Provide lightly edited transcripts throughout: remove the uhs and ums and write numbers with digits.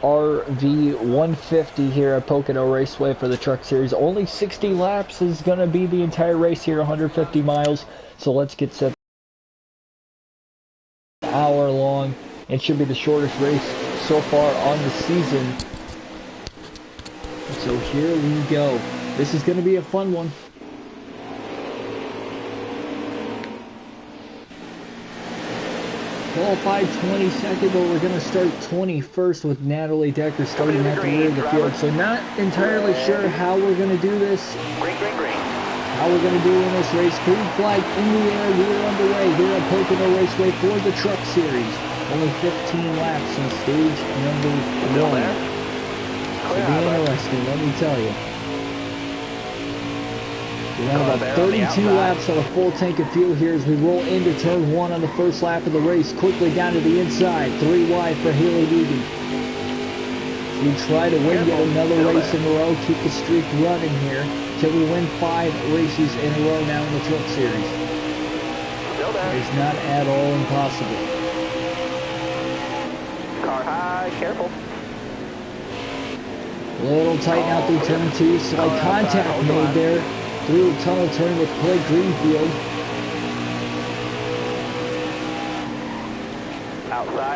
RV 150 here at Pocono Raceway for the Truck Series. Only 60 laps is going to be the entire race here, 150 miles. So let's get set. Hour long. It should be the shortest race so far on the season. So here we go. This is going to be a fun one. Qualified 22nd, but we're going to start 21st with Natalie Decker starting at the rear of the field. So not entirely sure how we're going to do this. How we're going to do in this race. Green flag in the air. We are underway here at Pocono Raceway for the Truck Series. Only 15 laps in stage number 1. It'll be interesting, let me tell you. We ran about 32 laps on a full tank of fuel here as we roll into turn 1 on the first lap of the race. Quickly down to the inside, 3 wide for Haley Deegan. We try to win yet another race in a row, keep the streak running here till we win 5 races in a row now in the Truck Series. It's not at all impossible. Car high, careful. Little tight now through turn 2, slight contact made there. Through a tunnel turn with Clay Greenfield.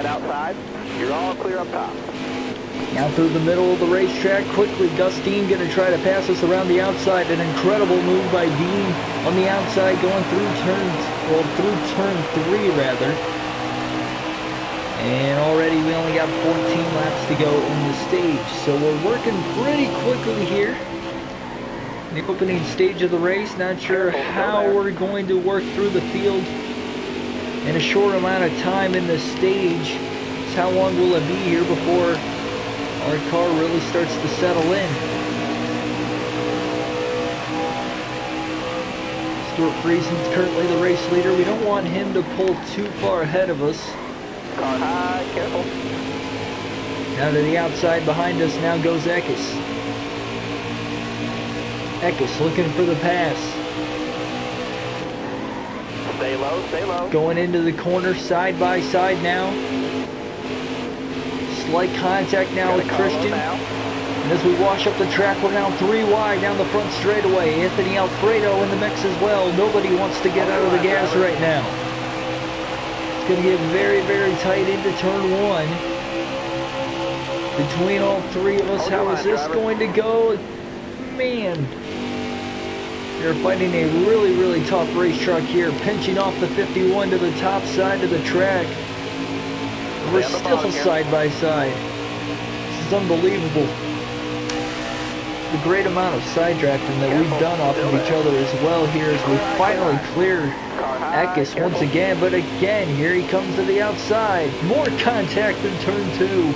Outside. You're all clear up top. Now through the middle of the racetrack, quickly Gus Dean going to try to pass us around the outside. An incredible move by Dean on the outside, going through turn 3 rather. And already we only got 14 laps to go in the stage, so we're working pretty quickly here. The opening stage of the race, not sure how we're going to work through the field in a short amount of time in the stage. Just how long will it be here before our car really starts to settle in? Stuart Friesen's currently the race leader. We don't want him to pull too far ahead of us. Car high, careful. Now to the outside behind us now goes Eckes. Eckes looking for the pass. Stay low. Going into the corner, side by side now. Slight contact now with Christian. And as we wash up the track, we're now 3 wide down the front straightaway. Anthony Alfredo in the mix as well. Nobody wants to get out of the gas right now. It's going to get very, very tight into turn 1. Between all 3 of us, how is this going to go? Man. They're fighting a really, really tough racetrack here, pinching off the 51 to the top side of the track. We're still side by side. This is unbelievable. The great amount of side drafting that we've done off of each other as well here as we finally clear Eckes once again. But again, here he comes to the outside. More contact in turn 2.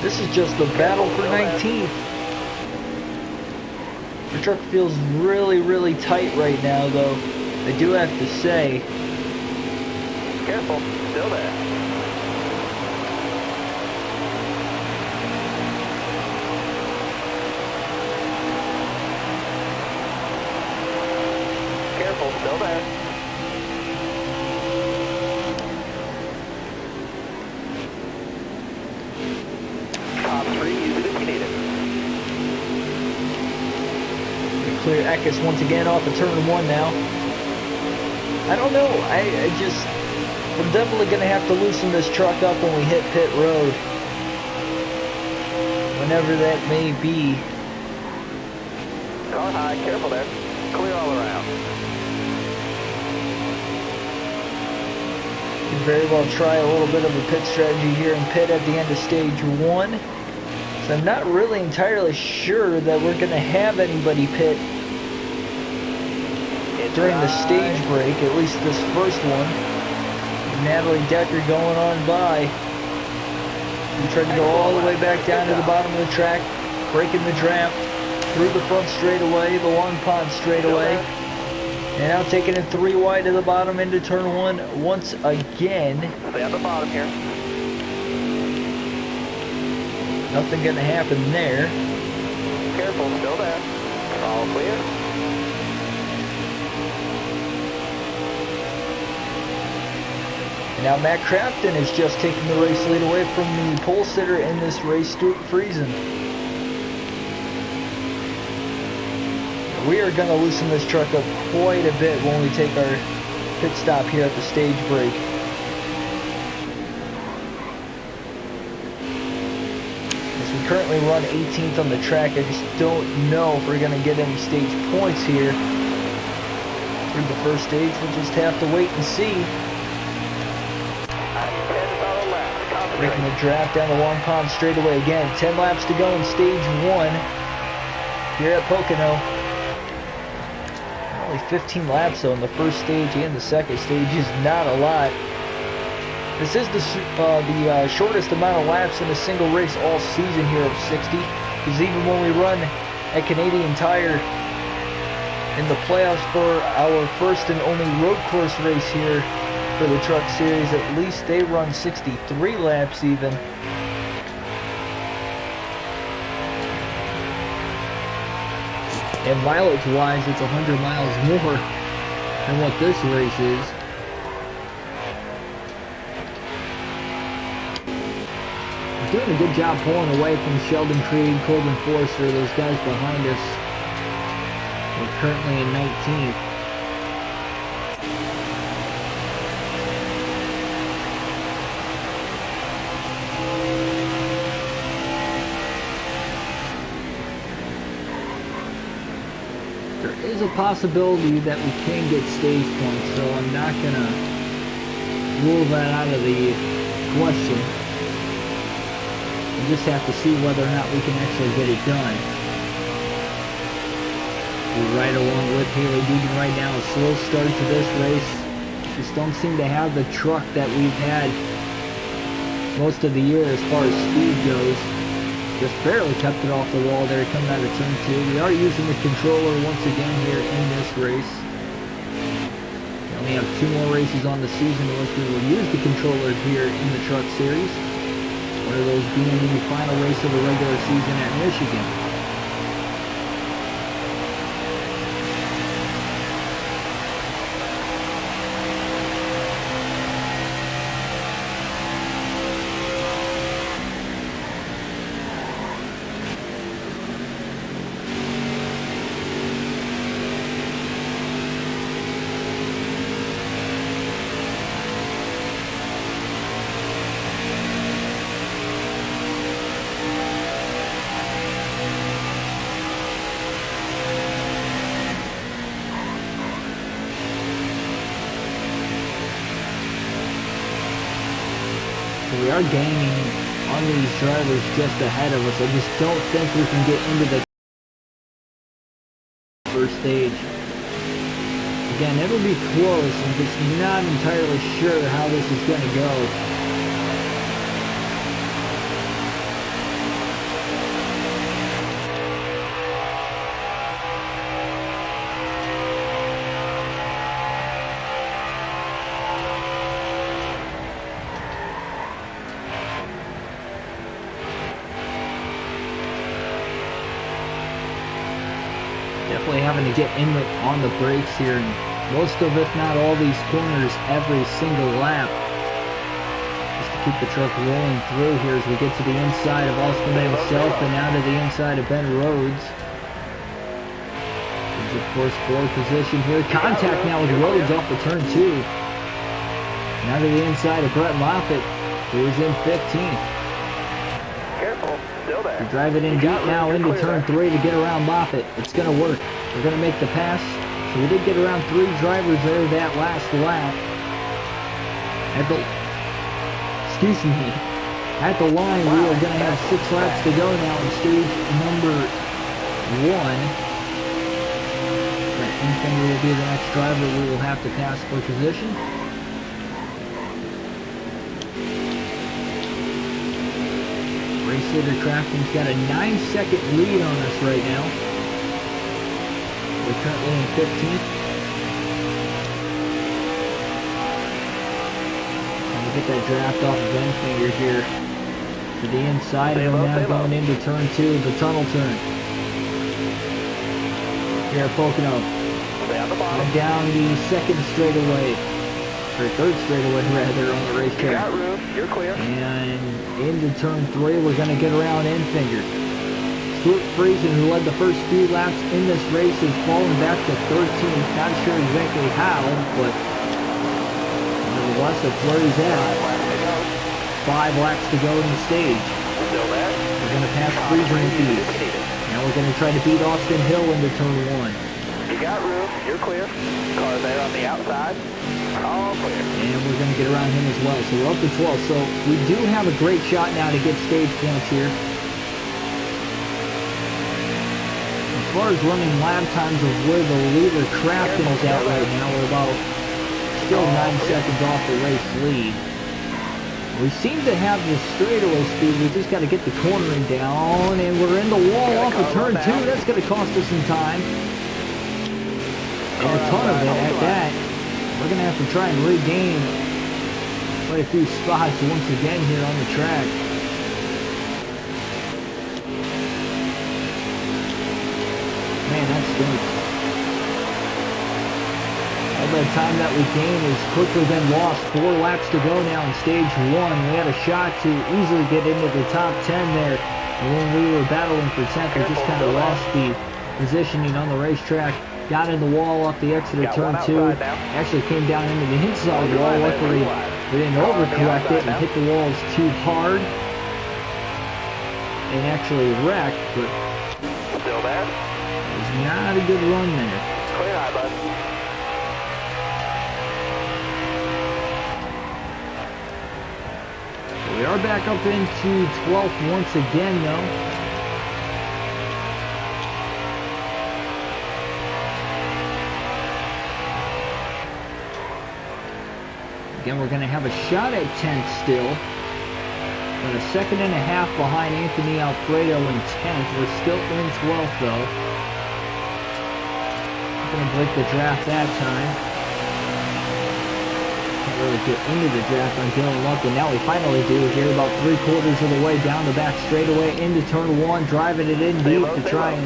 This is just the battle for 19th. The truck feels really, really tight right now, though. I do have to say. Careful, still there. Careful, still there. Top 3, use it if you need it. Clear Eckes once again off of turn 1 now. I don't know. We're definitely going to have to loosen this truck up when we hit pit road. Whenever that may be. Car high, careful there. Clear all around. Could very well try a little bit of a pit strategy here in pit at the end of stage 1. So I'm not really entirely sure that we're going to have anybody pit during the stage break, at least this first one. Natalie Decker going on by. We tried to go all the way back down to the bottom of the track, breaking the draft through the front straightaway, the long pond straightaway. And now taking it 3 wide to the bottom into turn 1 once again. Stay at the bottom here. Nothing gonna happen there. Careful, still there. All clear. And now Matt Crafton is just taking the race lead away from the pole sitter in this race, Stuart Friesen. We are going to loosen this truck up quite a bit when we take our pit stop here at the stage break. As we currently run 18th on the track, I just don't know if we're going to get any stage points here through the first stage. We'll just have to wait and see. Making the draft down the Long Pond straightaway again. 10 laps to go in stage 1 here at Pocono. Only 15 laps though in the first stage and the second stage is not a lot. This is the shortest amount of laps in a single race all season here of 60. Because even when we run at Canadian Tire in the playoffs for our first and only road course race here for the Truck Series, at least they run 63 laps even. And mileage-wise, it's 100 miles more than what this race is. We're doing a good job pulling away from Sheldon Creed, Colton Forrester, those guys behind us. We're currently in 19th. There's a possibility that we can get stage points, so I'm not gonna rule that out of the question. We just have to see whether or not we can actually get it done. We're right along with Haley Dugan right now. A slow start to this race. Just don't seem to have the truck that we've had most of the year as far as speed goes. Just barely kept it off the wall there coming out of turn 2. We are using the controller once again here in this race. We only have 2 more races on the season in which we will use the controller here in the Truck Series. One of those being the final race of the regular season at Michigan. We are gaining on these drivers just ahead of us. I just don't think we can get into the first stage. Again, it'll be close. I'm just not entirely sure how this is going to go. Definitely having to get in on the brakes here, and most of, if not all, these corners every single lap, just to keep the truck rolling through here as we get to the inside of Austin himself and out to the inside of Ben Rhodes. He's of course forward position here. Contact now with Rhodes off the turn 2. Now to the inside of Brett Moffitt, who is in 15th. We're driving in deep now into turn 3 to get around Moffitt. It's going to work. We're going to make the pass. So we did get around 3 drivers there that last lap. At the line, we are going to have 6 laps to go now in stage number 1. Brent Infinger will be the next driver we will have to pass for position. Race leader Crafton's got a 9-second lead on us right now. We're currently in 15th. Trying to get that draft off of Infinger here. To the inside of him now going into turn 2, the tunnel turn. Here at Pocono. Down the second straightaway. or third straightaway rather, on the You racetrack. got room. You're clear. And into turn 3, we're going to get around Enfinger. Stuart Friesen, who led the first few laps in this race, has fallen back to 13th. Not sure exactly how, but nevertheless, that's where he's at. 5 laps to go in the stage. Still there. We're going to pass Friesen in these. Now we're going to try to beat Austin Hill into turn 1. You got room. You're clear. Car there on the outside. All clear. And we're going to get around him as well. So we're up to 12. So we do have a great shot now to get stage points here. As far as running lap times of where the leader Crafton is at right now, we're about still 9 seconds off the race lead. We seem to have the straightaway speed. We just got to get the cornering down, and we're in the wall off of turn 2. That's going to cost us some time. And a ton of it at that. We're going to have to try and regain quite a few spots once again here on the track. Man, that stinks. All the time that we gained has quickly been lost. 4 laps to go now in stage 1. We had a shot to easily get into the top 10 there. And when we were battling for 10th, we just kind of lost the positioning on the racetrack. Got in the wall off the exit of turn 2. Actually came down into the inside wall. Luckily, we didn't overcorrect it and hit the walls too hard. And actually wrecked, but Still there. it was not a good run there. Clear high, bud. We are back up into 12th once again, though. Again, we're going to have a shot at 10th still. But a second and a half behind Anthony Alfredo in 10th. We're still in 12th, though. Not going to break the draft that time. Really get into the draft on Dylan Lumpkin. Now we finally do here, about 3/4 of the way down the back straightaway into turn 1, driving it in deep to try and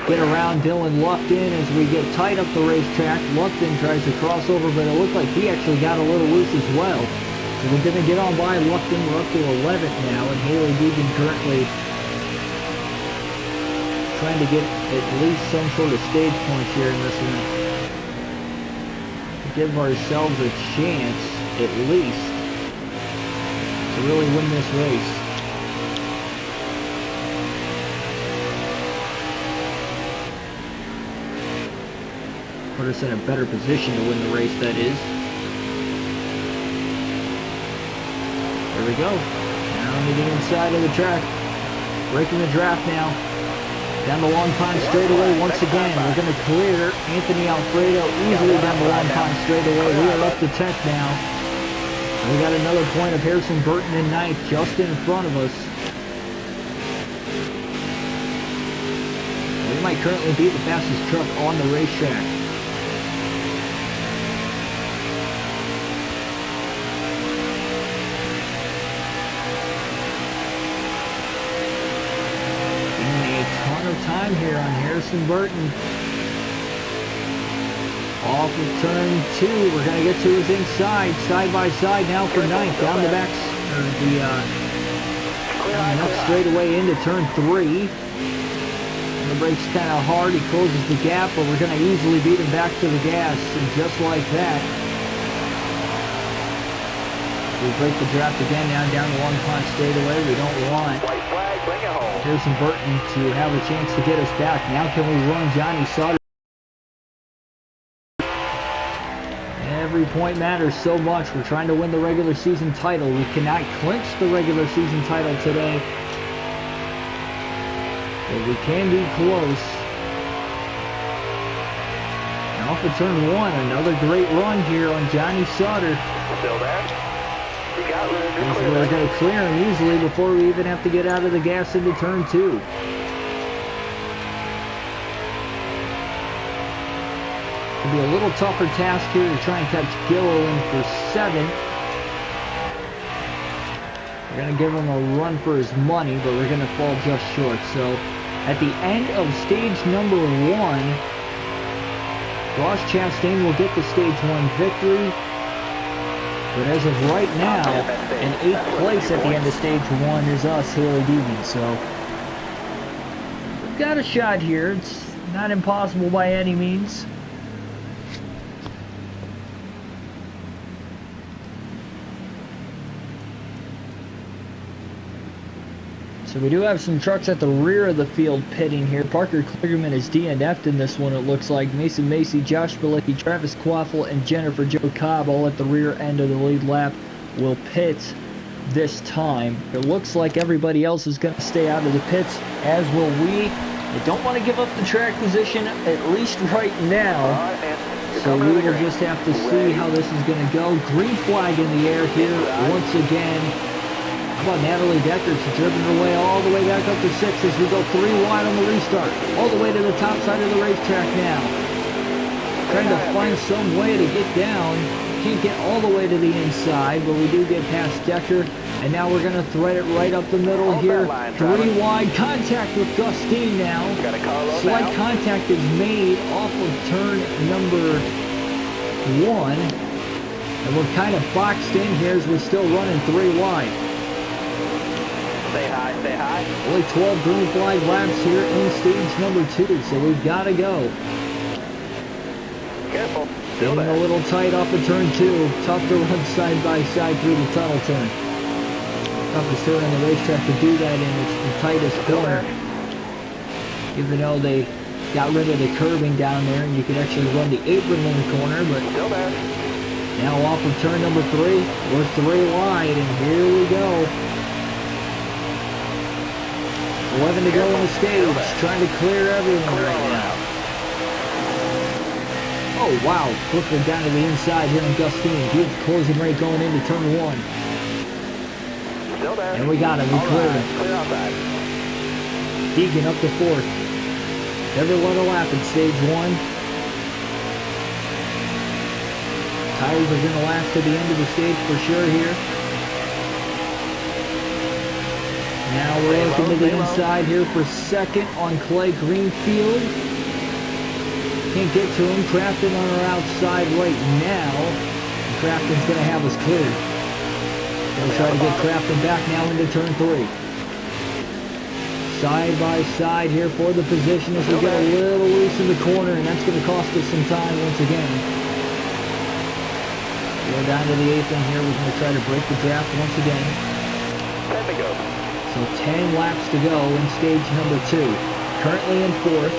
get around Dylan Lupton as we get tight up the racetrack. Lupton tries to cross over, but it looked like he actually got a little loose as well. So we're going to get on by Lupton. We're up to 11th now, and Haley Deegan currently trying to get at least some sort of stage points here in this one. Give ourselves a chance, at least, to really win this race. Put us in a better position to win the race, that is. There we go. Down to the inside of the track. Breaking the draft now. Down the Long Pond straightaway once again. We're going to clear Anthony Alfredo easily down the Long Pond straightaway. We are up to 10th now. And we got another point of Harrison Burton in 9th, just in front of us. We might currently be the fastest truck on the racetrack. Time here on Harrison Burton. Off of turn 2, we're going to get to his inside, side by side now for 9th, down the back, or the next straightaway into turn 3. And the brake's kind of hard, he closes the gap, but we're going to easily beat him back to the gas, and just like that, we break the draft again now down the Long Pond straightaway. We don't want Harrison Burton to have a chance to get us back. Now can we run Johnny Sauter? Every point matters so much. We're trying to win the regular season title. We cannot clinch the regular season title today, but we can be close. And off of turn 1, another great run here on Johnny Sauter. Still there. We're going to clear him easily before we even have to get out of the gas into turn 2. It'll be a little tougher task here to try and catch Gilliland for 7th. We're going to give him a run for his money, but we're going to fall just short. So at the end of stage number 1, Ross Chastain will get the stage 1 victory. But as of right now, in 8th place at the end of stage 1 is us, Haley Deegan. So we've got a shot here. It's not impossible by any means. So we do have some trucks at the rear of the field pitting here. Parker Kligerman is DNF'd in this one, it looks like. Mason Macy, Josh Bilicki, Travis Quaffle, and Jennifer Joe Cobb all at the rear end of the lead lap will pit this time. It looks like everybody else is going to stay out of the pits, as will we. I don't want to give up the track position, at least right now. So we will just have to see how this is going to go. Green flag in the air here once again. How about Natalie Decker? She's driven her way all the way back up to 6 as we go 3 wide on the restart. All the way to the top side of the racetrack now. Trying to find some way to get down. Can't get all the way to the inside, but we do get past Decker. And now we're going to thread it right up the middle here. 3 wide. Contact with Gustine now. Slight contact is made off of turn number 1. And we're kind of boxed in here as we're still running 3 wide. Stay high, stay high. Only 12 green flag laps here in stage number 2, so we've got to go. Careful. Getting a little tight off of turn 2. Tough to run side by side through the tunnel turn. Toughest turn on the racetrack to do that in. It's the tightest corner. Even though they got rid of the curbing down there and you could actually run the apron in the corner, but now off of turn number 3, we're 3 wide, and here we go. 11 to go on the stage, trying to clear everyone right now. Oh wow, flipping down to the inside here on Gustine. Huge closing rate going into turn 1. Still there. And we got him, we cleared him. Clear outside. Deegan up to 4th. Never let a lap in stage 1. Tires are going to last to the end of the stage for sure here. Now we're looking to the inside here for 2nd on Clay Greenfield. Can't get to him. Crafton on our outside right now. Crafton's going to have us cleared. We'll try to get Crafton back now into turn 3. Side by side here for the position as we get a little loose in the corner, and that's going to cost us some time once again. We're down to the 8th in here. We're going to try to break the draft once again. 10 to go. So 10 laps to go in stage number 2. Currently in 4th.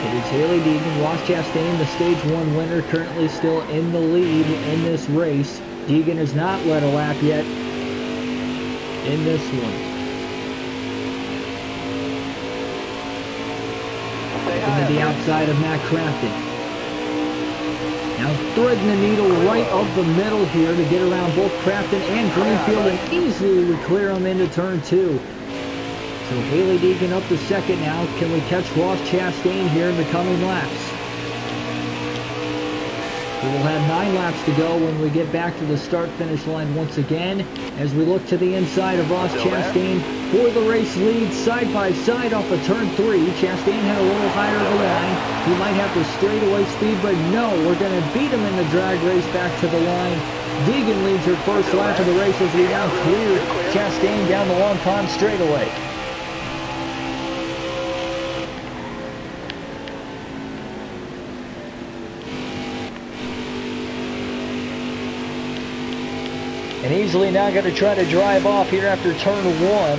It is Haley Deegan, Ross Chastain, the stage 1 winner, currently still in the lead in this race. Deegan has not led a lap yet in this one. Into the outside of Matt Crafton. Now threading the needle right up the middle here to get around both Crafton and Greenfield, and easily we clear them into turn 2. So Haley Deegan up to 2nd now. Can we catch Ross Chastain here in the coming laps? We will have 9 laps to go when we get back to the start-finish line once again, as we look to the inside of Ross Chastain for the race lead, side by side off of turn 3. Chastain had a little higher of the line. He might have the straightaway speed, but no, we're going to beat him in the drag race back to the line. Deegan leads her first lap of the race as we now clear Chastain down the Long Pond straightaway. And easily now going to try to drive off here after turn 1.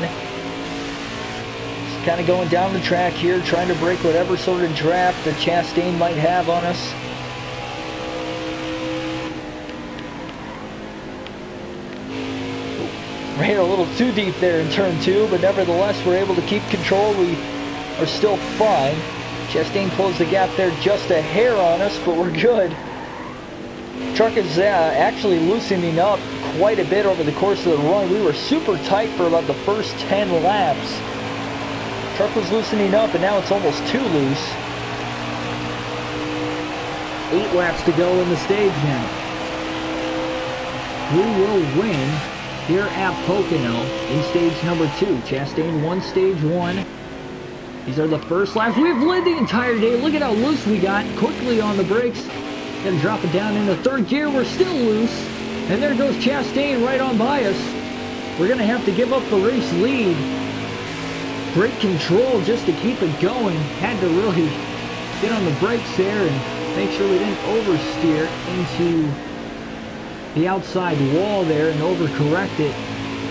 Just kind of going down the track here, trying to break whatever sort of draft that Chastain might have on us. Ran a little too deep there in turn 2, but nevertheless we're able to keep control. We are still fine. Chastain closed the gap there just a hair on us, but we're good. Truck is actually loosening up quite a bit over the course of the run. We were super tight for about the first 10 laps. Truck was loosening up, and now it's almost too loose. 8 laps to go in the stage now. Who will win here at Pocono in stage number 2? Chastain won stage 1. These are the first laps. We've led the entire day. Look at how loose we got. Quickly on the brakes. Gonna drop it down into 3rd gear. We're still loose. And there goes Chastain right on by us. We're going to have to give up the race lead. Great control just to keep it going. Had to really get on the brakes there and make sure we didn't oversteer into the outside wall there and overcorrect it.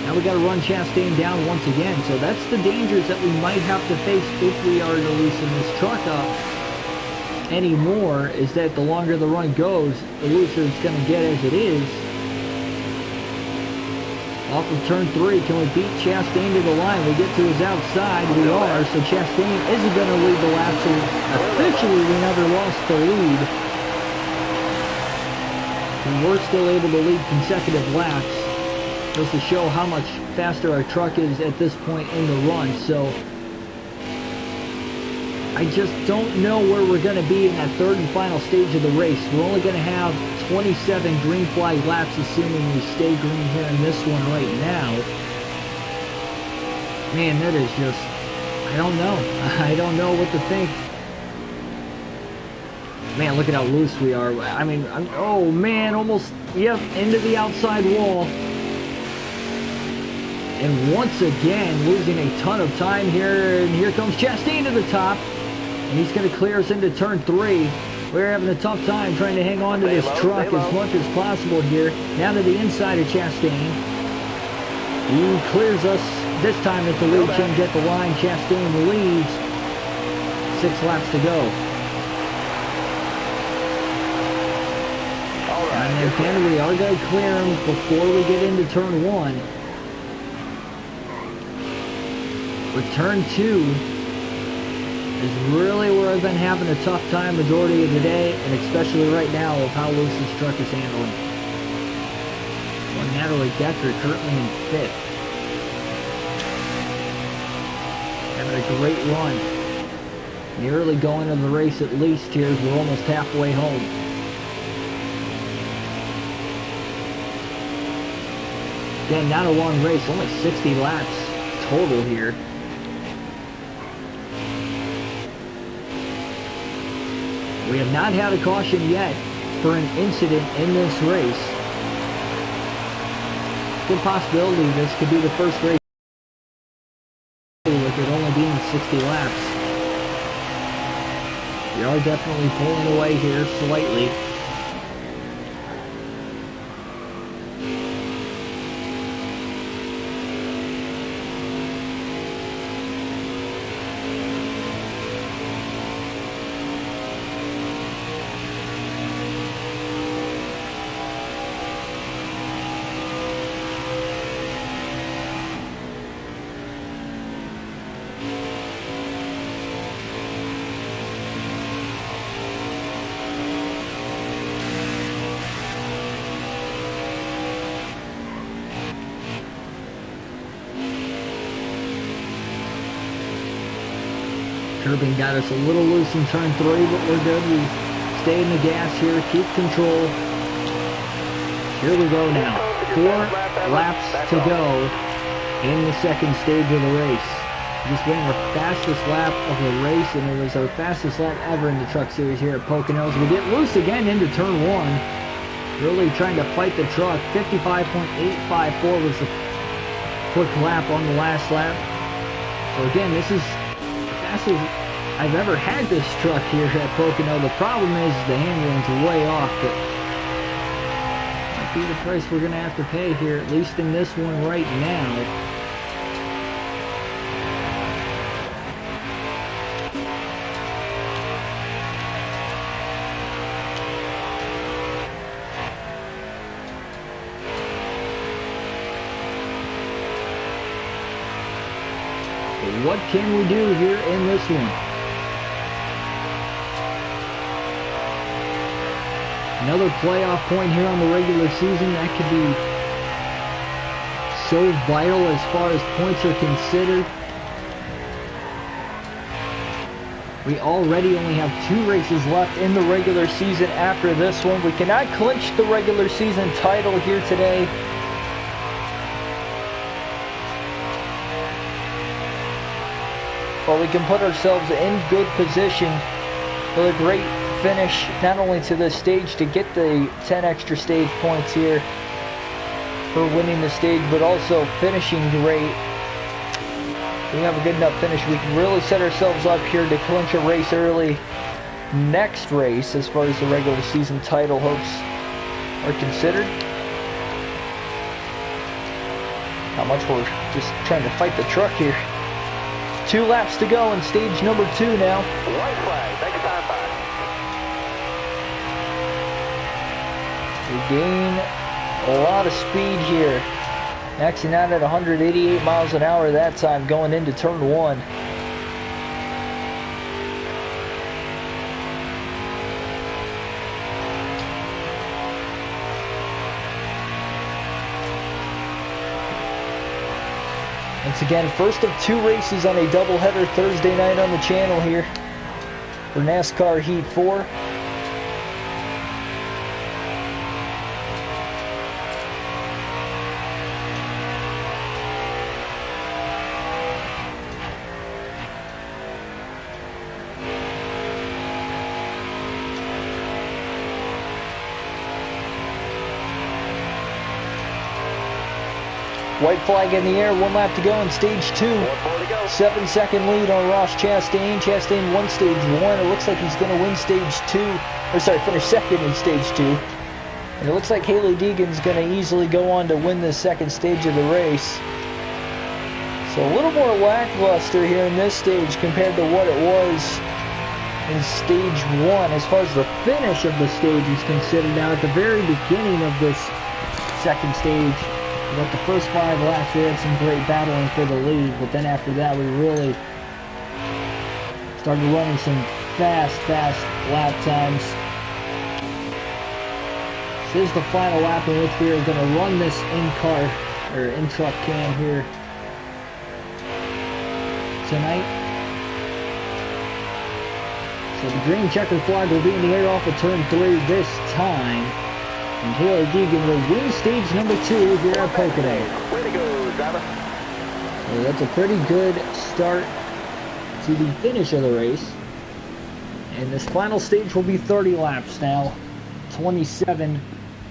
Now we got to run Chastain down once again. So that's the dangers that we might have to face if we are to loosen this truck up anymore, is that the longer the run goes, the looser it's going to get as it is. Off of turn 3, can we beat Chastain to the line? We get to his outside, we are, so Chastain isn't going to lead the lap, so officially we never lost the lead. And we're still able to lead consecutive laps, just to show how much faster our truck is at this point in the run. So I just don't know where we're going to be in that third and final stage of the race. We're only going to have 27 green flag laps, assuming we stay green here in this one right now. Man, that is just, I don't know. I don't know what to think. Man, look at how loose we are. I mean, oh man, almost, yep, into the outside wall. And once again, losing a ton of time here. And here comes Chastain to the top. And he's going to clear us into turn 3. We're having a tough time trying to hang on to this truck as much as possible here. Now to the inside of Chastain. He clears us this time at the lead change at the line. Chastain leads. 6 laps to go. And then again, we are going to clear him before we get into turn 1. But turn 2 is really where I've been having a tough time majority of the day, and especially right now of how loose this truck is handling. Well, Natalie Decker currently in 5th. Having a great run. Nearly going to the race at least here as we're almost halfway home. Again, not a long race, only 60 laps total here. We have not had a caution yet for an incident in this race. Good possibility this could be the first race with it only being 60 laps. We are definitely pulling away here slightly. Curbing got us a little loose in turn 3, but we're good. We stay in the gas here, keep control. Here we go now. 4 laps to go in the second stage of the race. We just ran our fastest lap of the race, and it was our fastest lap ever in the Truck Series here at Pocono. We get loose again into turn 1. Really trying to fight the truck. 55.854 was the quick lap on the last lap. So again, this is as I've ever had this truck here at Pocono. The problem is the handling's way off, but might be the price we're going to have to pay here, at least in this one right now. What can we do here in this one? Another playoff point here on the regular season. That could be so vital as far as points are considered. We already only have 2 races left in the regular season after this one. We cannot clinch the regular season title here today. But we can put ourselves in good position for a great finish, not only to this stage to get the 10 extra stage points here, for winning the stage, but also finishing great. We have a good enough finish. We can really set ourselves up here to clinch a race early. Next race, as far as the regular season title hopes are considered. How much we're just trying to fight the truck here. 2 laps to go in stage number 2 now. White flag, next time by. We gain a lot of speed here. Maxing out at 188 miles an hour that time going into turn 1. Once again, first of 2 races on a doubleheader Thursday night on the channel here for NASCAR Heat 4. White flag in the air, 1 lap to go in stage 2. 7-second lead on Ross Chastain. Chastain won stage 1. It looks like he's going to win stage 2. Or sorry, finish second in stage 2. And it looks like Hailie Deegan's going to easily go on to win the second stage of the race. So a little more lackluster here in this stage compared to what it was in stage 1 as far as the finish of the stage is considered. Now at the very beginning of this second stage, but the first 5 laps we had some great battling for the lead, but then after that we really started running some fast lap times. This is the final lap in which we are going to run this in-car or in-truck cam here tonight. So the green checker flag will be in the air off of turn 3 this time. And Hailie Deegan will win stage number 2 here at Pocono. Way to go, driver. Well, that's a pretty good start to the finish of the race. And this final stage will be 30 laps now. 27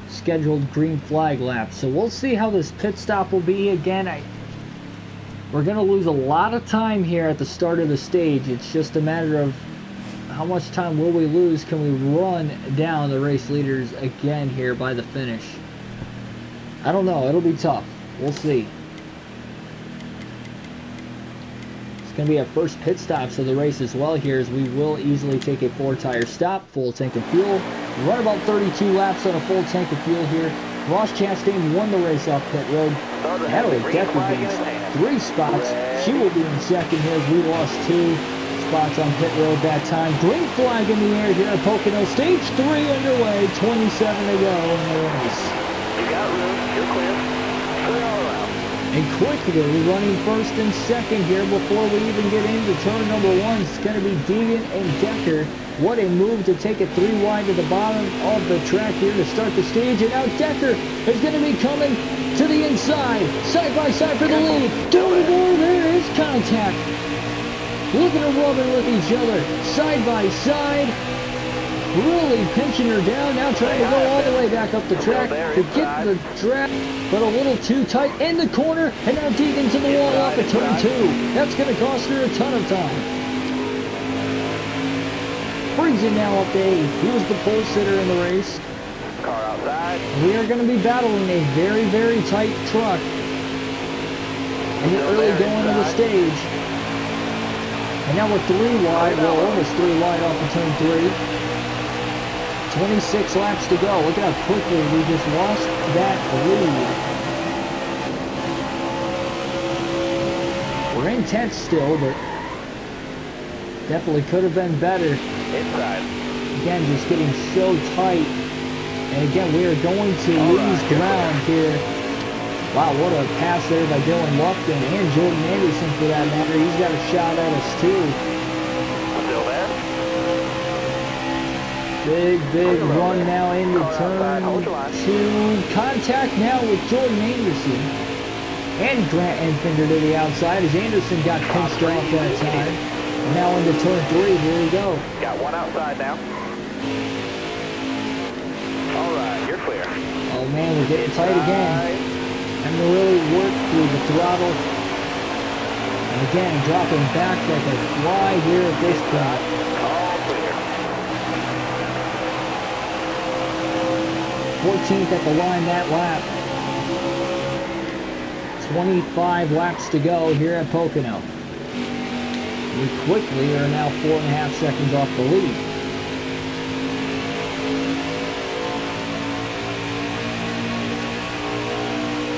scheduled green flag laps. So we'll see how this pit stop will be. Again, we're going to lose a lot of time here at the start of the stage. It's just a matter of how much time will we lose? Can we run down the race leaders again here by the finish? I don't know. It'll be tough. We'll see. It's going to be our first pit stops of the race as well here, as we will easily take a 4-tire stop, full tank of fuel. Run about 32 laps on a full tank of fuel here. Ross Chastain won the race off pit road. Hailie Deegan gains 3 spots. She will be in second here as we lost 2 spots on pit road that time. Green flag in the air here at Pocono. Stage 3 underway. 27 to go in the race. You got room. You're clear. Clear all around. And quickly running first and second here before we even get into turn number 1. It's going to be Deegan and Decker. What a move to take it 3 wide to the bottom of the track here to start the stage. And now Decker is going to be coming to the inside. Side by side for the lead. Down the board. There is contact. Looking to rubbing with each other, side by side, really pinching her down, now trying to go all the way back up the track to get the track, but a little too tight in the corner, and now Deegan to the wall off of turn 2. That's going to cost her a ton of time. Brings it now up to 8th. He was the pole sitter in the race. Car outside. We are going to be battling a very tight truck in the early going of the stage. And now we're 3 wide, well almost 3 wide off of turn 3. 26 laps to go. Look at how quickly we just lost that lead. We're in 10th still, but definitely could have been better. Inside. Again, just getting so tight. And again, we are going to lose ground here. Wow, what a pass there by Dylan Lupton and Jordan Anderson for that matter. He's got a shot at us too. Still there. Big run now into turn 2. Contact now with Jordan Anderson. And Grant Enfinger to the outside as Anderson got pinched off that time. And now into turn 3, here we go. Got 1 outside now. Alright, you're clear. Oh man, we're getting tight again. through the throttle. And again, dropping back like a fly here at this point. All clear. 14th at the line that lap. 25 laps to go here at Pocono. We quickly are now 4.5 seconds off the lead.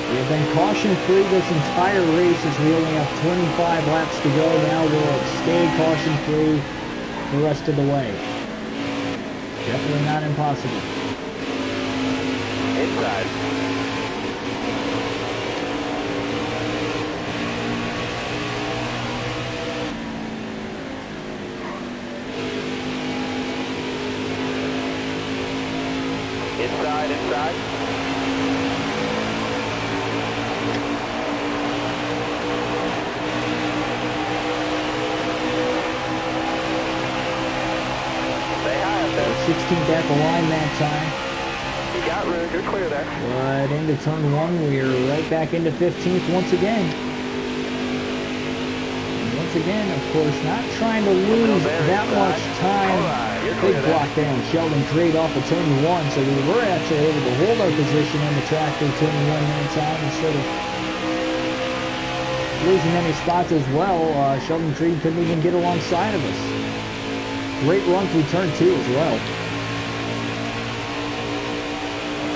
We have been caution-free this entire race as we only have 25 laps to go. Now we'll stay caution-free the rest of the way. Definitely not impossible. Inside. Inside, inside. Stay high up there. 16th at the line that time. You got room, you're clear there. But into turn 1, we're right back into 15th once again. And once again, of course, not trying to lose that much time. Big block there on Sheldon Creed off of turn 1, so we were actually able to hold our position on the track through turn 1 that time instead of losing any spots as well. Sheldon Creed couldn't even get alongside of us. Great run through turn 2 as well.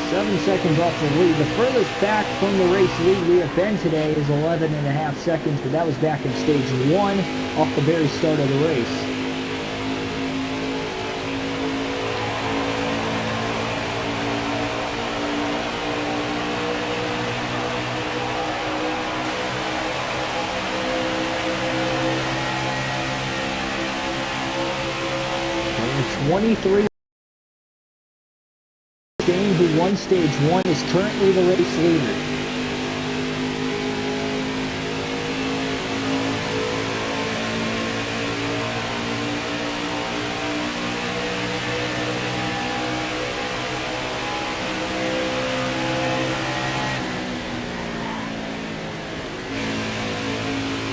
7 seconds off the lead. The furthest back from the race lead we have been today is 11.5 seconds, but that was back in stage 1 off the very start of the race. Number 23. Dane, who won stage 1, is currently the race leader.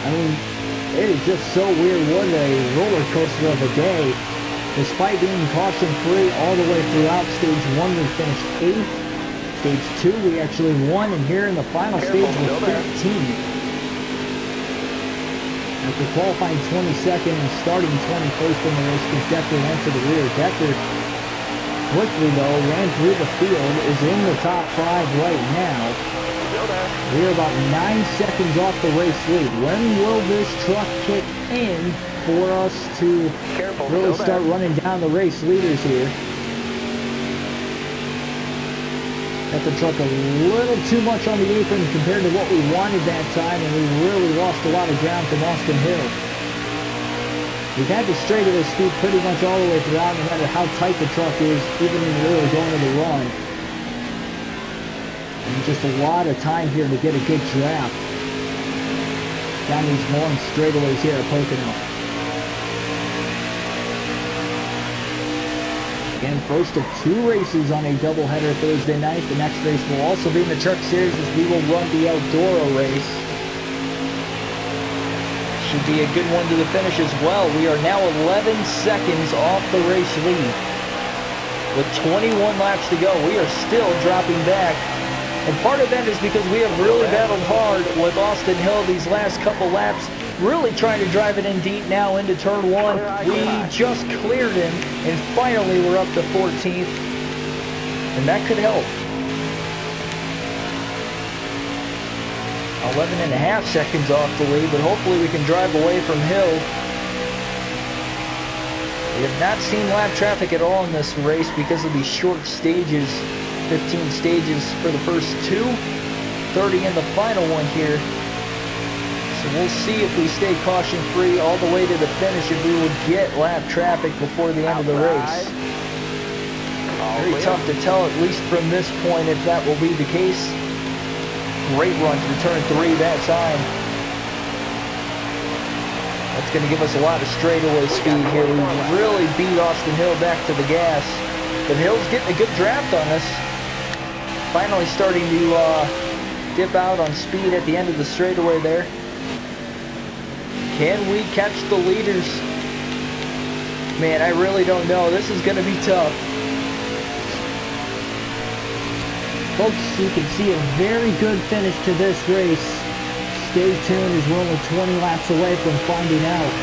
I mean, it is just so weird. What a roller coaster of a day. Despite being caution-free all the way throughout stage 1, we finished 8th. Stage 2, we actually won, and here in the final stage, we're 15th. After qualifying 22nd and starting 21st in the race, because Decker went to the rear. Decker quickly, though, ran through the field, is in the top 5 right now. We are about 9 seconds off the race lead. When will this truck kick in for us to really start running down the race leaders here? Got the truck a little too much on the apron compared to what we wanted that time, and we really lost a lot of ground from Austin Hill. We've had the straightaway speed pretty much all the way throughout, no matter how tight the truck is, even in the early going of the run. And just a lot of time here to get a good draft down these long straightaways here at Pocono. Again, first of 2 races on a doubleheader Thursday night. The next race will also be in the Truck Series as we will run the Eldora race. Should be a good one to the finish as well. We are now 11 seconds off the race lead. With 21 laps to go, we are still dropping back. And part of that is because we have really battled hard with Austin Hill these last couple laps, really trying to drive it in deep now into turn 1. We just cleared him, and finally we're up to 14th, and that could help. 11.5 seconds off the lead, but hopefully we can drive away from Hill. We have not seen lap traffic at all in this race because of these short stages. 15 stages for the first 2, 30 in the final one here. So we'll see if we stay caution-free all the way to the finish, if we will get lap traffic before the end of the race. Very tough to tell, at least from this point, if that will be the case. Great run through turn 3 that time. That's going to give us a lot of straightaway speed here. We really beat Austin Hill back to the gas. But Hill's getting a good draft on us. Finally starting to dip out on speed at the end of the straightaway there. Can we catch the leaders? Man, I really don't know. This is going to be tough. Folks, you can see a very good finish to this race. Stay tuned as we're only 20 laps away from finding out.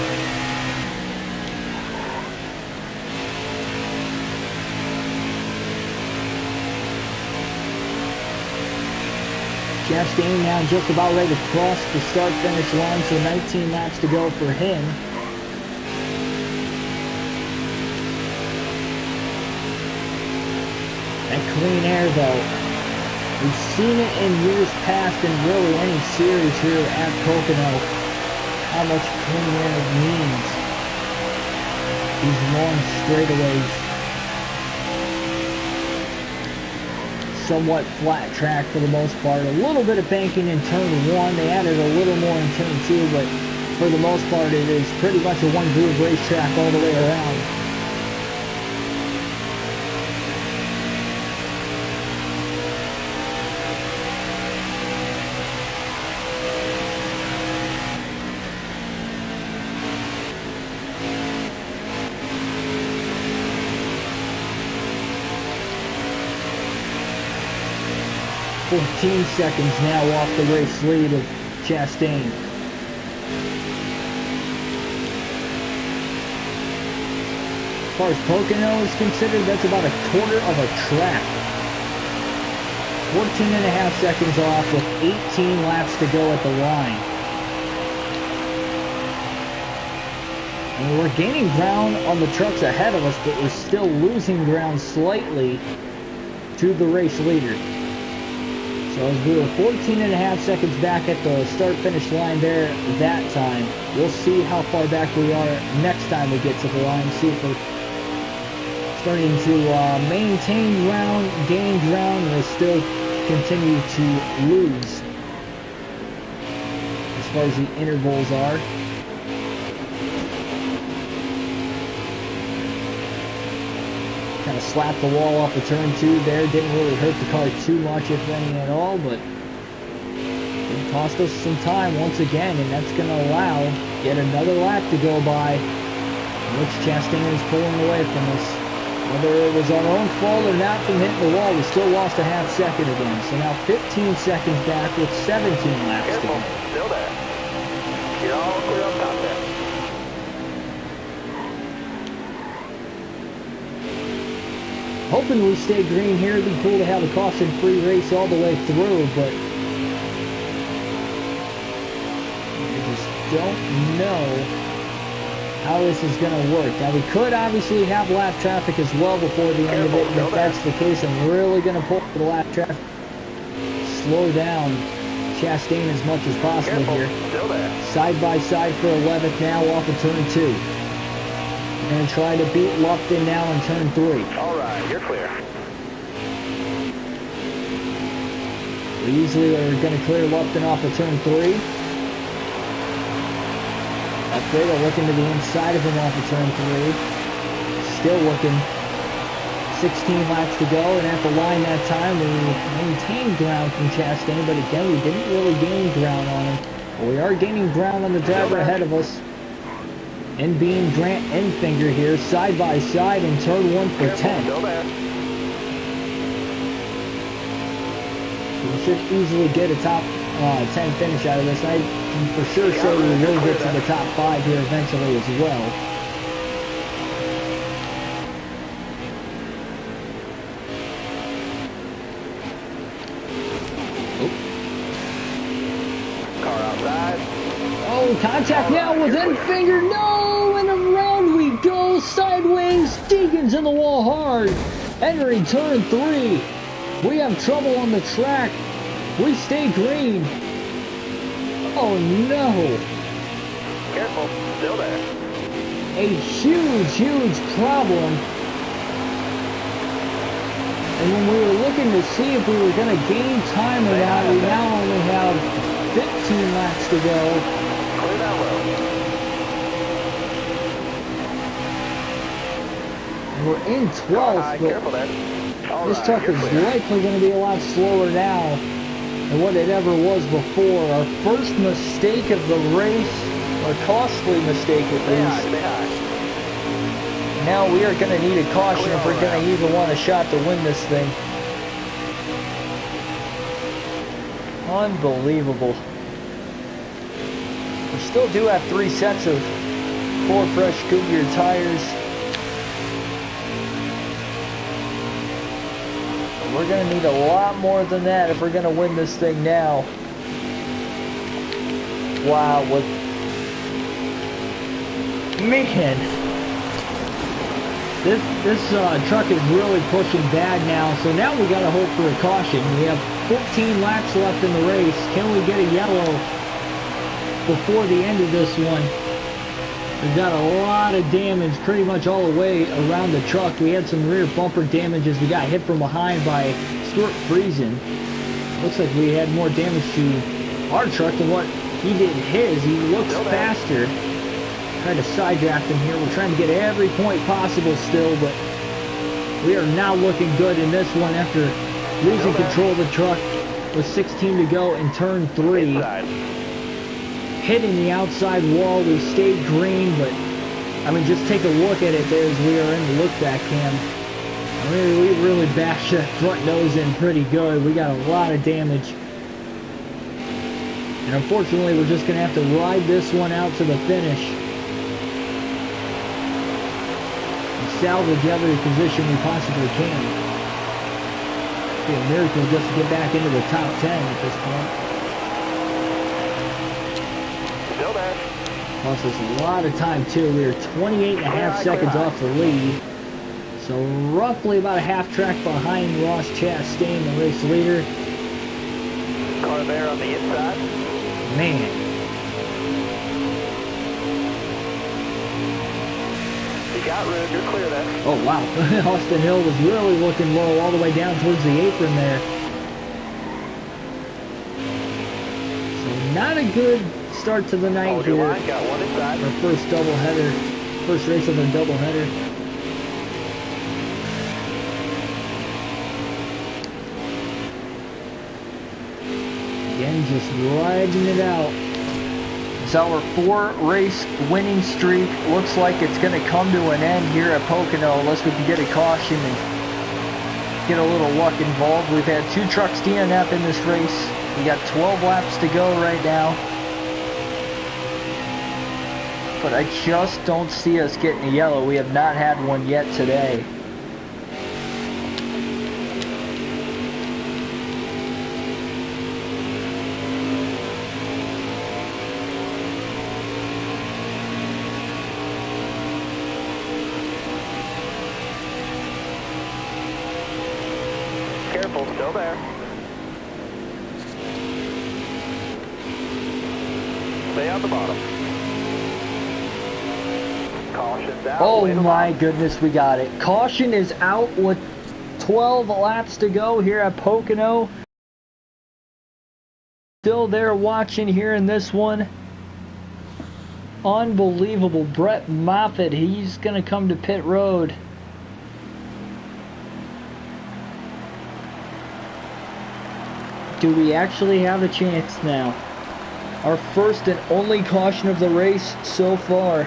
Chastain now just about ready to cross the start-finish line, so 19 laps to go for him. That clean air, though, we've seen it in years past in really any series here at Pocono, how much clean air means. These long straightaways. Somewhat flat track for the most part. A little bit of banking in turn 1. They added a little more in turn 2, but for the most part it is pretty much a one-groove racetrack all the way around. .14 seconds now off the race lead of Chastain. As far as Pocono is considered, that's about a quarter of a track. 14.5 seconds off with 18 laps to go at the line. And we're gaining ground on the trucks ahead of us, but we're still losing ground slightly to the race leader. So as we were 14.5 seconds back at the start-finish line there that time, we'll see how far back we are next time we get to the line, see if we're starting to maintain ground, gain ground, and still continue to lose as far as the intervals are. Kind of slapped the wall off of turn 2 there. Didn't really hurt the car too much, if any at all, but it cost us some time once again, and that's going to allow yet another lap to go by, which Chastain is pulling away from us. Whether it was our own fault or not from hitting the wall, we still lost a half second again. So now 15 seconds back with 17 laps to go. Still there. You're all clear on top there. Hoping we stay green here. It'd be cool to have a caution-free race all the way through, but I just don't know how this is going to work. Now, we could obviously have lap traffic as well before the end of it, and if that's the case, I'm really going to pull for the lap traffic. Slow down Chastain as much as possible here. Side by side for 11th now off of turn 2. We're going to try to beat Lupton now in turn 3. All right, you're clear. We easily are going to clear Lupton off of turn 3. Upgrade looking to the inside of him off of turn 3. Still looking. 16 laps to go, and at the line that time we maintained ground from Chastain, but again we didn't really gain ground on him. But we are gaining ground on the driver ahead of us. And being Grant Enfinger here, side by side in turn 1 for 10. So we should easily get a top 10 finish out of this. I can for sure say we will get to the top 5 here eventually as well. Car outside. Oh, contact now with Enfinger. No, and around we go. Sideways. Deegan's in the wall hard. Entering turn 3. We have trouble on the track. We stay green. Oh no. Careful, still there. A huge problem. And when we were looking to see if we were going to gain time or not, we now only have 15 laps to go. Clear that road. And we're in 12th, Careful there. but this truck is likely going to be a lot slower now than what it ever was before. Our first mistake of the race, or costly mistake at least. Now we are going to need a caution if we're going to even want a shot to win this thing. Unbelievable. We still do have 3 sets of 4 fresh Goodyear tires. We're going to need a lot more than that if we're going to win this thing now. Wow, what... Man! This truck is really pushing bad now, so now we got to hope for a caution. We have 14 laps left in the race. Can we get a yellow before the end of this one? We've got a lot of damage pretty much all the way around the truck. We had some rear bumper damages. We got hit from behind by Stuart Friesen. Looks like we had more damage to our truck than what he did his. He looks faster. Trying to side draft him here. We're trying to get every point possible still, but we are not looking good in this one after losing control of the truck with 16 to go in turn 3. Hitting the outside wall, we stayed green, but I mean, just take a look at it there as we are in the look back cam. I mean, we really bashed that front nose in pretty good. We got a lot of damage. And unfortunately, we're just going to have to ride this one out to the finish. Salvage every position we possibly can. It'd be a miracle just to get back into the top 10 at this point. Still there. Cost us a lot of time too. We were 28.5 seconds off the lead. So roughly about a half track behind Ross Chastain, the race leader. Car there on the inside. Man. Got room, you're clear there. Oh wow, Austin Hill was really looking low all the way down towards the apron there. So not a good start to the night here. Got one inside. Our first doubleheader, first race of the doubleheader. Again, just riding it out. So our 4-race winning streak looks like it's going to come to an end here at Pocono unless we can get a caution and get a little luck involved. We've had 2 trucks DNF in this race. We got 12 laps to go right now. But I just don't see us getting a yellow. We have not had one yet today. Still there. Stay on the bottom. Caution's out. Oh my goodness, we got it. Caution is out with 12 laps to go here at Pocono. Still there watching here in this one. Unbelievable. Brett Moffitt, he's going to come to pit road. Do we actually have a chance now? Our first and only caution of the race so far.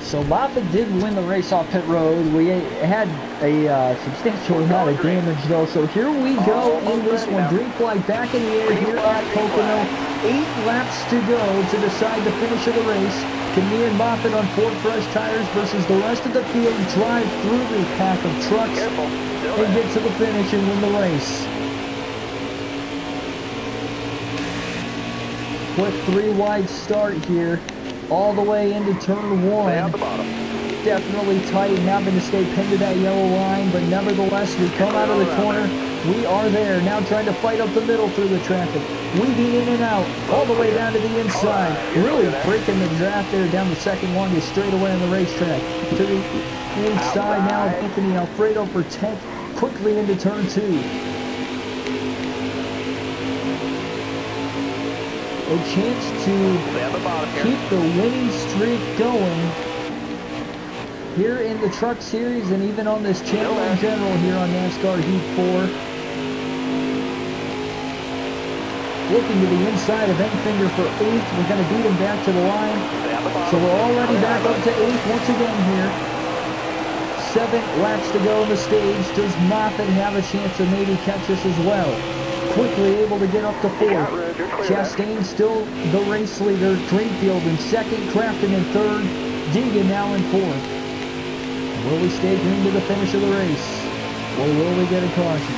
So Moffitt did win the race off pit road. We had a substantial amount of damage though. So here we go in this one. Green flag back in the air here at Pocono. 8 laps to go to decide the finish of the race. Can me and Moffitt on 4 fresh tires versus the rest of the field drive through the pack of trucks and get to the finish and win the race? Quick 3-wide start here. All the way into turn 1. Definitely tight, having to stay pinned to that yellow line, but nevertheless, we come out of the corner. We are there, now trying to fight up the middle through the traffic. Weaving in and out, all the way down to the inside. Really breaking the draft there down the second longest straightaway on the racetrack. To the inside now of Anthony Alfredo for 10th, quickly into turn 2. a chance to keep the winning streak going here in the Truck Series and even on this channel in general here on NASCAR Heat 4. Looking to the inside of Enfinger for 8th. We're going to beat him back to the line. So we're already back up to 8th once again here. 7 laps to go in the stage. Does Moffitt have a chance to maybe catch us as well? Quickly able to get up to 4th. Chastain still the race leader. Greenfield in 2nd. Crafton in 3rd. Deegan now in 4th. Will we stay green to the finish of the race? Or will we get a caution?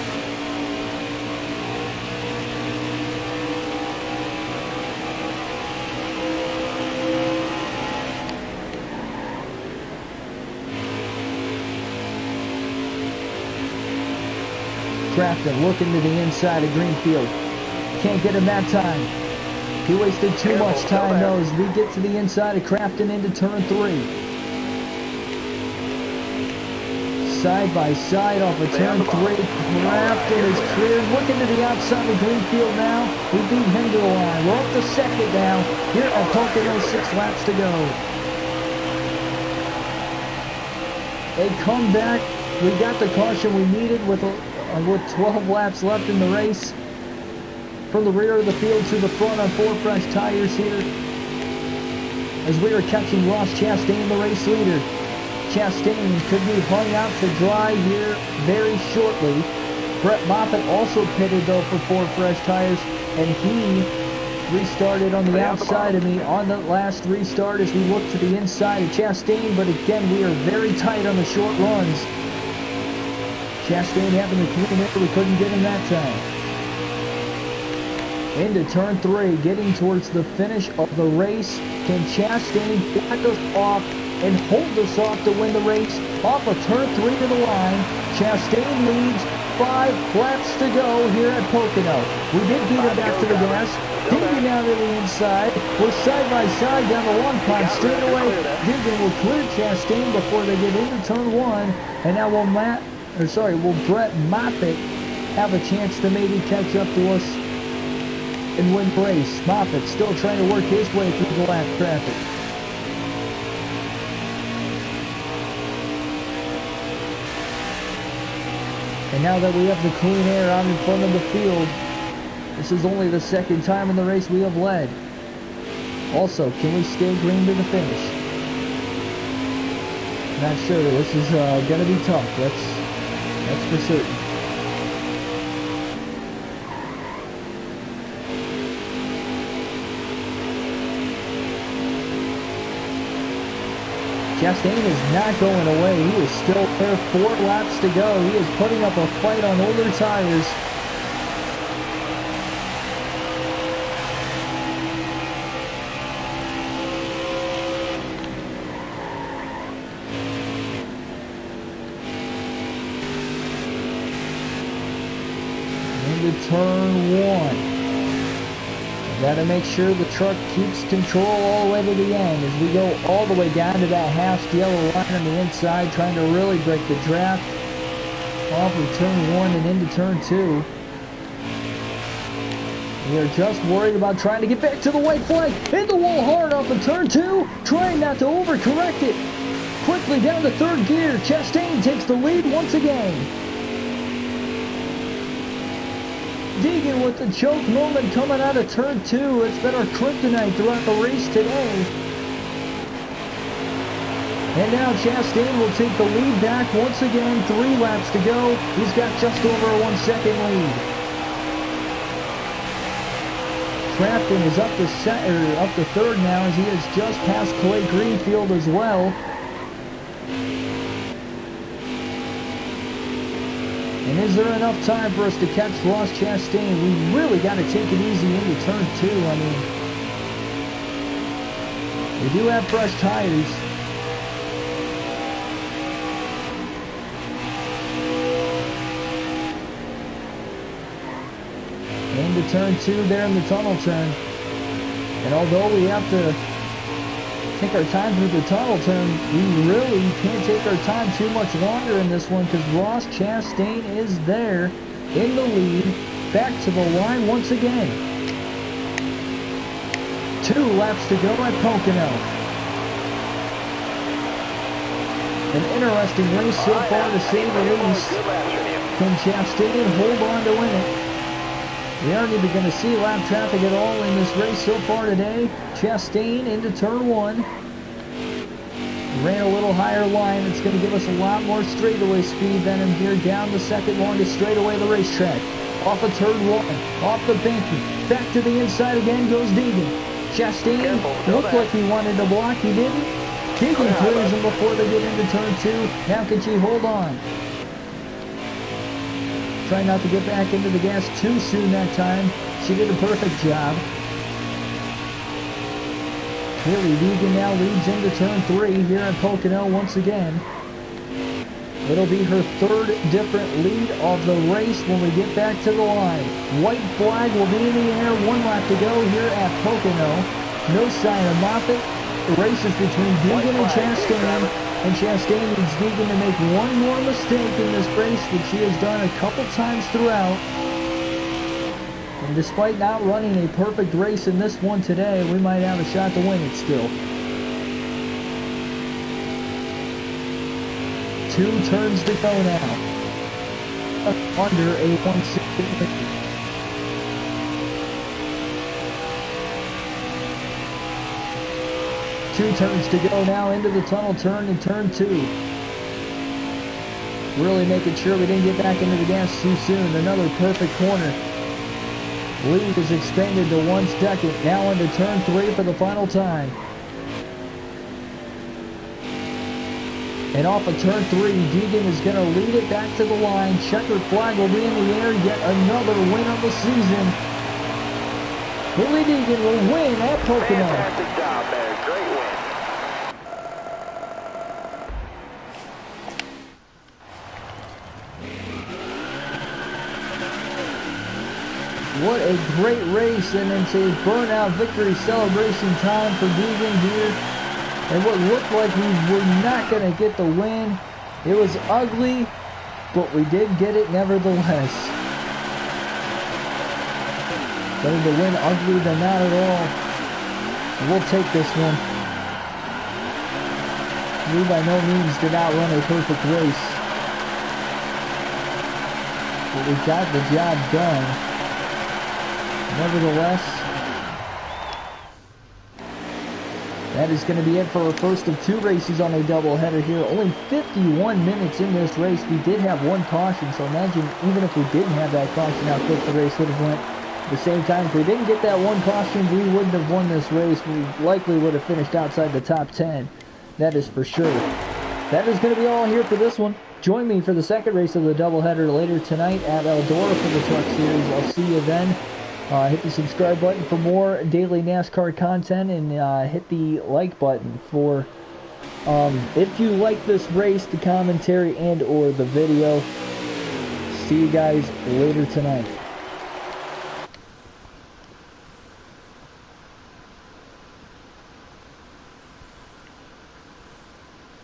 Crafton looking to the inside of Greenfield. Can't get him that time. He wasted too much time though as we get to the inside of Crafton into turn 3. Side by side off of turn 3. Crafton is cleared. Looking to the outside of Greenfield now. We beat him to the line. We're up to 2nd now. Here at Pocono, 6 laps to go. A comeback. We got the caution we needed with 12 laps left in the race. From the rear of the field to the front on 4 fresh tires here. As we are catching Ross Chastain, the race leader. Chastain could be hung out to dry here very shortly. Brett Moffitt also pitted though for 4 fresh tires, and he restarted on the outside of me on the last restart as we look to the inside of Chastain, but again we are very tight on the short runs. Chastain having the clean air, we couldn't get him that time. Into turn 3, getting towards the finish of the race. Can Chastain back us off and hold us off to win the race? Off of turn 3 to the line. Chastain leads. 5 laps to go here at Pocono. We did beat him back to the gas. Deegan now to the inside. We're side by side down the long pond straightaway. Deegan will clear Chastain before they get into turn 1. And now will Brett Moffitt have a chance to maybe catch up to us and win the race? Moffitt still trying to work his way through the lap traffic. And now that we have the clean air out in front of the field, this is only the 2nd time in the race we have led. Also, can we stay green to the finish? Not sure. This is going to be tough. That's for certain. Chastain is not going away. He is still there. 4 laps to go. He is putting up a fight on older tires. Into turn 1. Got to make sure the truck keeps control all the way to the end as we go all the way down to that hashed yellow line on the inside, trying to really break the draft off of turn 1 and into turn 2. We are just worried about trying to get back to the white flag. Hit the wall hard off of turn 2, trying not to overcorrect it. Quickly down to 3rd gear. Chastain takes the lead once again. Deegan with the choke moment coming out of turn 2. It's been our kryptonite throughout the race today. And now Chastain will take the lead back once again. 3 laps to go. He's got just over a 1 second lead. Crafton is up to 3rd now as he has just passed Clay Greenfield as well. And is there enough time for us to catch Ross Chastain? We really got to take it easy into turn 2. I mean, we do have fresh tires. Into turn 2 there in the tunnel turn. And although we have to take our time through the tunnel turn, we really can't take our time too much longer in this one because Ross Chastain is there in the lead, back to the line once again. 2 laps to go at Pocono. An interesting race so far, to say the least. Can Chastain hold on to win it? We aren't even going to see lap traffic at all in this race so far today. Chastain into turn 1. Ran a little higher line. It's going to give us a lot more straightaway speed than him here down the second longest straightaway of the racetrack. Off of turn 1, off the banking. Back to the inside again goes Deegan. Chastain looked like he wanted to block. He didn't. Deegan clears him before they get into turn 2. Now can she hold on? Try not to get back into the gas too soon that time. She did a perfect job. Haley Deegan now leads into turn 3 here at Pocono once again. It'll be her 3rd different lead of the race when we get back to the line. White flag will be in the air. 1 lap to go here at Pocono. No sign of Moffitt. The race is between Deegan and Chastain. And Chastain needs Deegan to make one more mistake in this race, which she has done a couple times throughout. And despite not running a perfect race in this one today, we might have a shot to win it still. 2 turns to go now. Under a 160. 2 turns to go now into the tunnel turn in turn 2. Really making sure we didn't get back into the gas too soon. Another perfect corner. Lead is extended to 1 second. Now into turn 3 for the final time. And off of turn 3, Deegan is going to lead it back to the line. Checkered flag will be in the air. Yet another win of the season. Haley Deegan will win at Pocono. Fantastic job there. Great win. What a great race, and it's a burnout victory celebration time for Deegan here. And what looked like we were not going to get the win. It was ugly, but we did get it nevertheless. Better to win ugly than not at all. We'll take this one. We by no means did not run a perfect race, but we got the job done. Nevertheless, that is going to be it for our first of 2 races on a doubleheader here. Only 51 minutes in this race. We did have 1 caution, so imagine even if we didn't have that caution, how quick the race would have went. At the same time, if we didn't get that 1 caution, we wouldn't have won this race. We likely would have finished outside the top 10. That is for sure. That is going to be all here for this one. Join me for the second race of the doubleheader later tonight at Eldora for the Truck Series. I'll see you then. Hit the subscribe button for more daily NASCAR content, and hit the like button for if you like this race, the commentary, and or the video. See you guys later tonight.